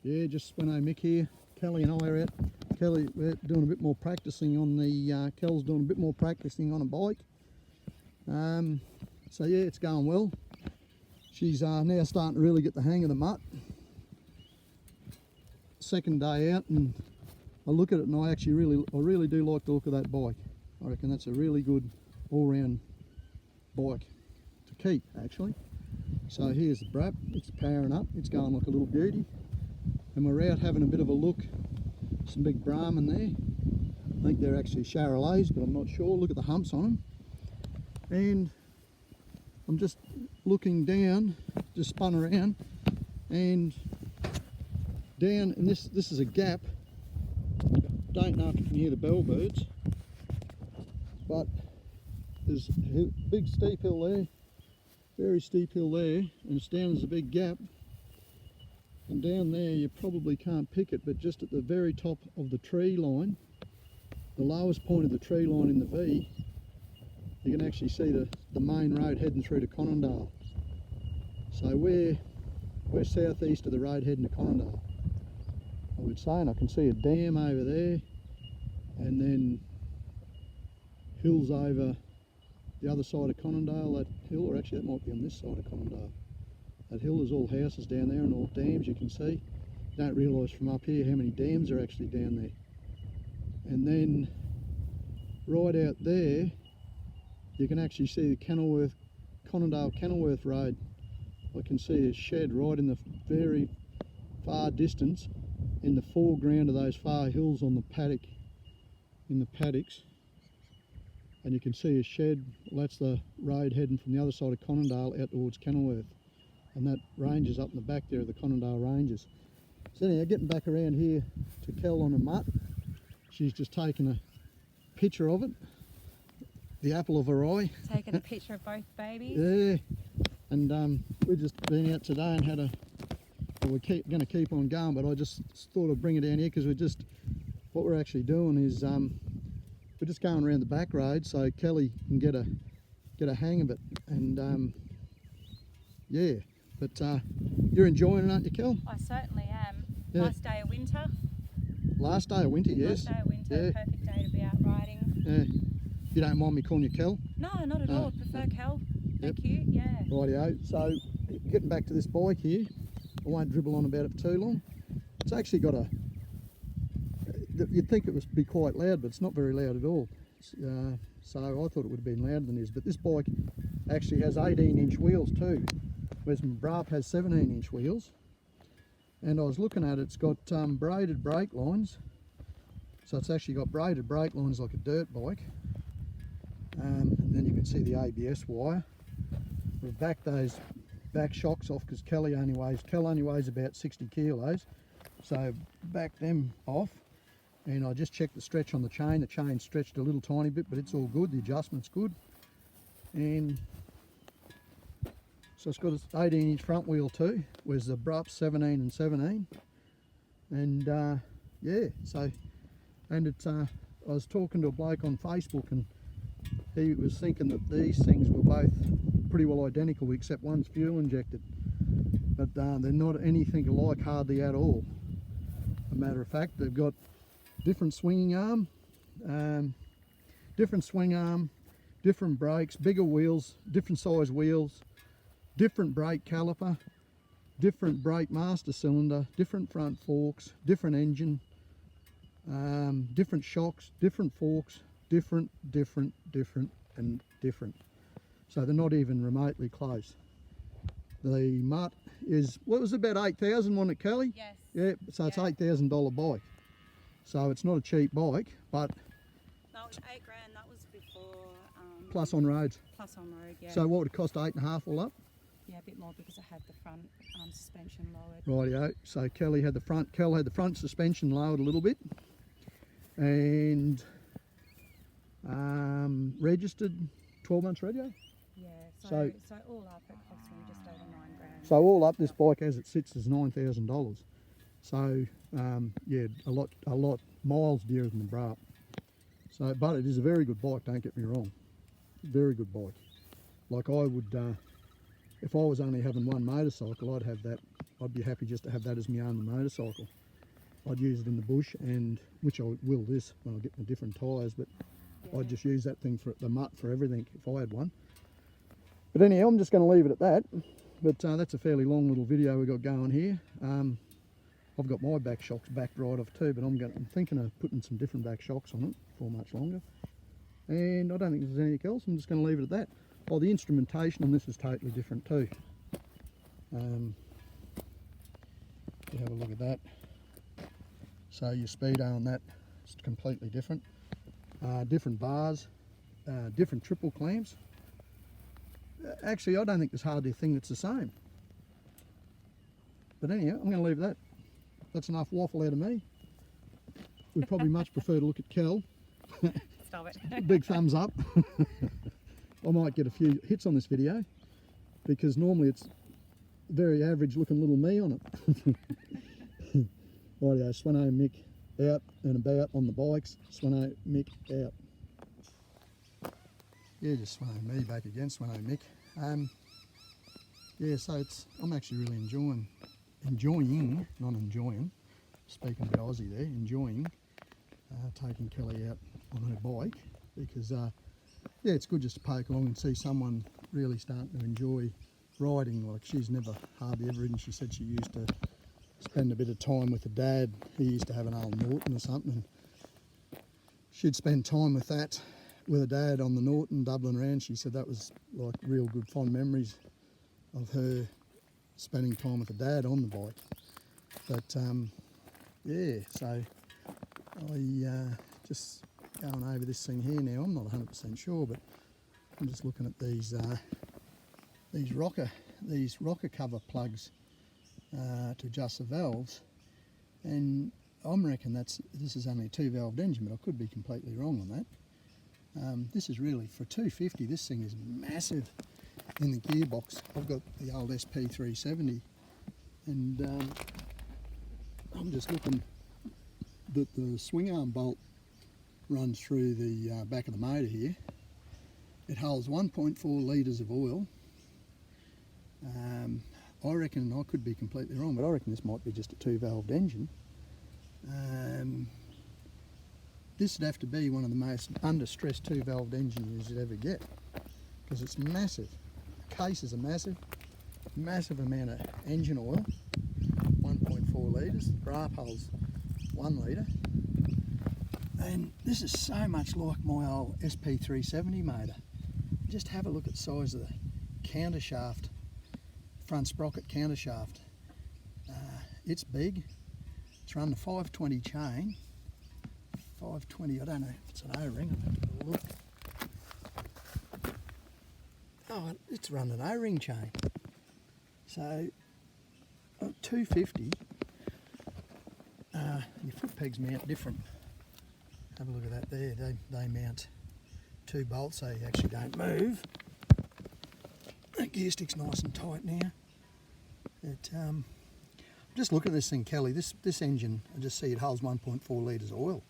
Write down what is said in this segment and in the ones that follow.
Yeah, just Sveno, Mick here. Kelly and I are out. Kelly, we're doing a bit more practicing on the, Kel's doing a bit more practicing on a bike. So yeah, it's going well. She's now starting to really get the hang of the Mutt. Second day out, and I look at it and I really do like the look of that bike. I reckon that's a really good all-round bike to keep, actually. So here's the Braaap. It's powering up. It's going like a little beauty. And we're out having a bit of a look. Some big Braaap in there. I think they're actually Charolais, but I'm not sure. Look at the humps on them. And I'm just looking down, just spun around, and down, and this is a gap. Don't know if you can hear the bellbirds, but there's a big steep hill there, very steep hill there, and it's down as a big gap. And down there you probably can't pick it, but just at the very top of the tree line, the lowest point of the tree line in the V, you can actually see the main road heading through to Conondale. So we're southeast of the road heading to Conondale, I would say, and I can see a dam over there, and then hills over the other side of Conondale. That hill, or actually that might be on this side of Conondale. That hill is all houses down there and all dams, you can see. You don't realise from up here how many dams are actually down there. And then right out there, you can actually see the Conondale Kenilworth Road. I can see a shed right in the very far distance, in the foreground of those far hills on the paddock, in the paddocks. And you can see a shed. Well, that's the road heading from the other side of Conondale out towards Kenilworth. And that ranges up in the back there of the Conondale Ranges. So anyhow, getting back around here to Kel on a Mutt. She's just taken a picture of it. The apple of her eye. Taking a picture of both babies. Yeah, and we've just been out today and had a, well, we're going to keep on going, but I just thought I'd bring it down here because what we're actually doing is we're just going around the back road so Kelly can get a hang of it. And yeah, but you're enjoying it, aren't you, Kel? I certainly am. Yeah. Last day of winter. Last day of winter, yes. Last day of winter, Yeah. Perfect day to be out riding. Yeah. You don't mind me calling you Kel? No, not at all. I prefer Kel. Thank you, yeah. Rightio. So, getting back to this bike here, I won't dribble on about it for too long. It's actually got you'd think it would be quite loud, but it's not very loud at all. So I thought it would have been louder than this, but this bike actually has 18-inch wheels too, whereas my Braaap has 17-inch wheels. And I was looking at it, it's got braided brake lines. So it's actually got braided brake lines like a dirt bike. And then you can see the ABS wire. We've backed those back shocks off because Kel only weighs about 60 kilos. So back them off, and I just checked the stretch on the chain. The chain stretched a little tiny bit, but it's all good. The adjustment's good. And so it's got an 18-inch front wheel too, whereas the Braaap 17 and 17. And yeah, so, and it's I was talking to a bloke on Facebook, and he was thinking that these things were both pretty well identical, except one's fuel injected, but they're not anything alike hardly at all. As a matter of fact, they've got different swinging arm, different brakes, bigger wheels, different size wheels, different brake caliper, different brake master cylinder, different front forks, different engine, different shocks, different forks, different, and different. So they're not even remotely close. The Mutt is, what was it, about 8,000, wasn't it, Kelly? Yes. Yeah, so it's $8,000 bike. So it's not a cheap bike, but... That was $8 grand, that was before... plus on roads. Plus on road, yeah. So what would it cost, 8.5 all up? Yeah, a bit more because I had the front suspension lowered. Rightio. So Kel had the front suspension lowered a little bit, and registered 12 months radio. Yeah, so all up it cost me just over $9 grand. So all up, this bike as it sits is $9,000. So yeah, a lot miles dearer than the Braaap. So, but it is a very good bike, don't get me wrong. Very good bike. Like I would, if I was only having one motorcycle, I'd have that I'd be happy just to have that as my own motorcycle. I'd use it in the bush, and which I will this when I get my different tyres, but Yeah. I'd just use that thing for the Mutt for everything if I had one. But anyhow, I'm just going to leave it at that. But that's a fairly long little video we got going here. I've got my back shocks backed right off too, but I'm thinking of putting some different back shocks on it for much longer. And I don't think there's anything else. I'm just going to leave it at that. Oh, the instrumentation on this is totally different too. You have a look at that. So your speedo on that is completely different. Different bars, different triple clamps. Actually, I don't think there's hardly a thing that's the same. But anyhow, I'm going to leave that. That's enough waffle out of me. We'd probably much prefer to look at Kel. Stop it. Big thumbs up. I might get a few hits on this video because normally it's very average looking little me on it. Rightio, Sveno and Mick out and about on the bikes. Sveno, Mick out. Yeah, just Sveno and me back again, Sveno and Mick. Yeah, so I'm actually really enjoying, not enjoying, speaking a bit Aussie there, enjoying taking Kelly out on her bike because yeah, it's good just to poke along and see someone really starting to enjoy riding. Like she's never hardly ever ridden. She said she used to spend a bit of time with her dad. He used to have an old Norton or something, and she'd spend time with that, with her dad on the Norton, doubling around. She said that was like real good fond memories of her spending time with her dad on the bike. But yeah, so I just going over this thing here now. I'm not 100% sure, but I'm just looking at these rocker cover plugs to adjust the valves, and I'm reckon this is only a 2-valved engine, but I could be completely wrong on that. This is really, for 250, this thing is massive in the gearbox. I've got the old SP370, and I'm just looking that the swing arm bolt runs through the back of the motor here. It holds 1.4 litres of oil. I reckon, I could be completely wrong, but I reckon this might be just a 2-valved engine. This would have to be one of the most under-stressed 2-valved engines you'd ever get, because it's massive. The cases are massive amount of engine oil, 1.4 litres. The Braaap holds 1 litre. And this is so much like my old SP370 motor. Just have a look at the size of the counter shaft, front sprocket counter shaft. It's big. It's run the 520 chain. 520, I don't know if it's an O-ring, I'll have to have a look. Oh, it's run an O-ring chain. So, 250, your foot pegs mount different. Have a look at that there, they mount 2 bolts so you actually don't move. That gear stick's nice and tight now. Just look at this thing, Kelly, this engine, I just see it holds 1.4 litres of oil.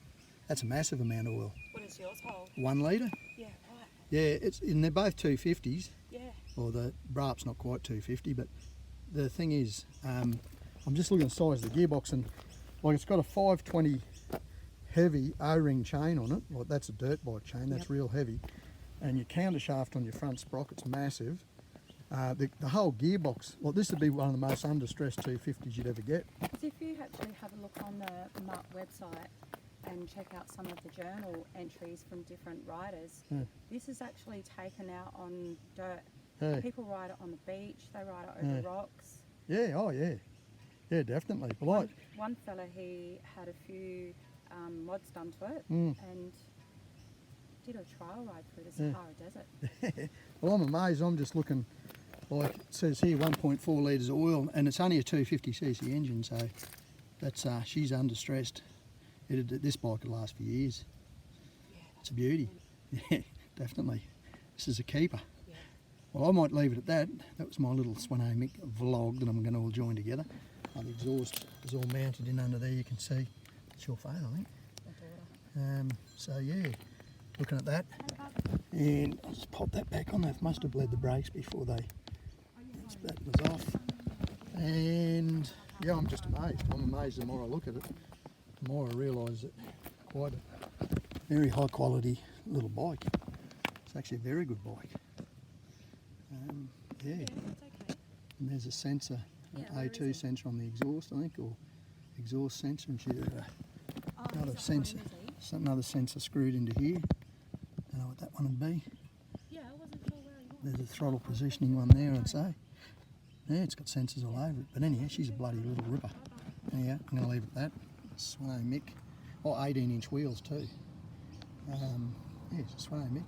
That's a massive amount of oil. What does yours hold? 1 litre? Yeah, right. Yeah, and they're both 250s. Yeah. Or the Braap's not quite 250, but the thing is, I'm just looking at the size of the gearbox, and like it's got a 520 heavy O-ring chain on it. Like that's a dirt bike chain, that's real heavy. And your counter shaft on your front sprocket's massive. The whole gearbox, well, this would be one of the most under-stressed 250s you'd ever get. Because if you actually have a look on the Mutt website and check out some of the journal entries from different riders, this is actually taken out on dirt. Yeah. People ride it on the beach, they ride it over rocks. Yeah, oh yeah. Yeah, definitely. Well, one fella, he had a few mods done to it and did a trial ride through the Sahara Desert. well, I'm amazed. I'm just looking, like it says here, 1.4 litres of oil, and it's only a 250cc engine, so that's she's under-stressed. This bike could last for years. Yeah, it's a beauty. Yeah, definitely. This is a keeper. Yeah. Well, I might leave it at that. That was my little Sveno Mick vlog that I'm going to all join together. The exhaust is all mounted in under there, you can see. It's your phone, I think. So yeah, looking at that. And I'll just pop that back on. They must have bled the brakes before that was off. And yeah, I'm just amazed. I'm amazed the more I look at it, the more I realise that quite a very high quality little bike. It's actually a very good bike. Yeah. Yeah, that's okay. And there's a sensor, an Yeah, where A2 is it? sensor on the exhaust, I think, or exhaust sensor, and she's got Oh, another he's at home, sensor, is he? another sensor screwed into here. Don't know what that one would be. Yeah, I wasn't sure where he was. There's a throttle positioning one there, I'd say. Yeah, it's got sensors all over it. But anyhow, she's a bloody little ripper. Anyhow, I'm going to leave it at that. Sveno Mick. Oh, 18-inch wheels too. Yeah, Sveno Mick.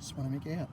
Sveno Mick out.